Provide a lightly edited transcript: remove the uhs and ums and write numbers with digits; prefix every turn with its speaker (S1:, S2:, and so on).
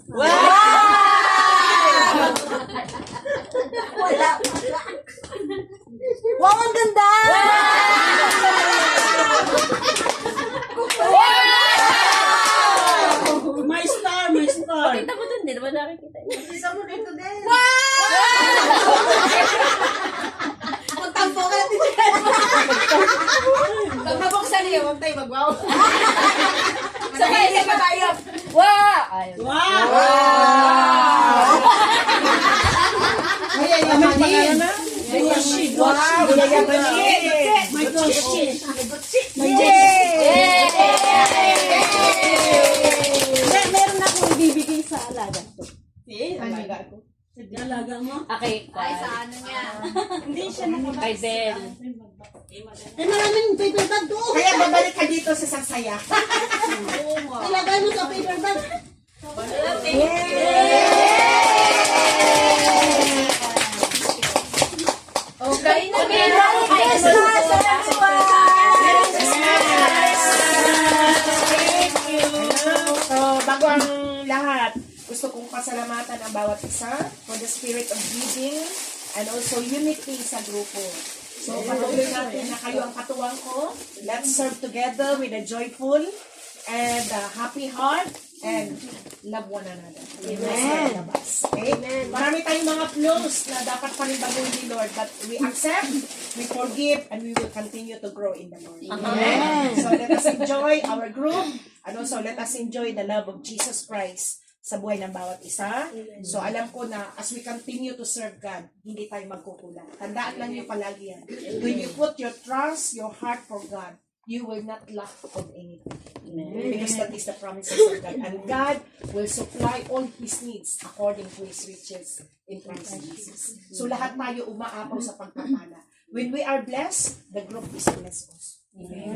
S1: Wow!
S2: Wala. Wow, ang ganda!
S1: May star, may star.
S3: Kita mo dun, di ba nakikita?
S2: Isa mo dito din.
S4: Magtampo ka natin dyan. Pag mabuksan niyo, huwag tayo mag-wow. Sabay pa tayo.
S3: Wow! Ay,
S1: Wow!
S2: Ay, ay,
S1: Ano ang pangalan na? Gucci.
S2: Wow,
S1: My Gucci.
S3: Meron akong ibibigay sa alaga ko.
S1: Alaga ko. Alaga mo?
S3: Okay,
S4: Ay, sa ano niya.
S1: Hindi siya nakabasa.
S3: kay Del.
S2: Ay, maraming paper bag doon.
S4: Kaya babalik ka dito sa saksaya.
S2: Ilagay mo sa paper bag.
S4: Okay na. So, bago ang lahat, gusto kong pasalamatan ang bawat isa for the spirit of giving and also unity sa grupo. So, patuloy natin na kayo ang katuwang ko. Let's serve together with a joyful and a happy heart and love one another. Amen. Okay? Marami tayong mga flows na dapat panindaguhin ni Lord, but we accept, we forgive, and we will continue to grow in the Lord. Amen. So, let us enjoy our group and also let us enjoy the love of Jesus Christ sa buhay ng bawat isa. So, alam ko na as we continue to serve God, hindi tayo magkukulang. Tandaan lang niyo palagi yan. When you put your trust, your heart for God, you will not lack of anything. Because that is the promises of God. And God will supply all His needs according to His riches in Christ Jesus. So, lahat tayo umaapaw sa pagpapala. When we are blessed, the group is blessed also. Amen.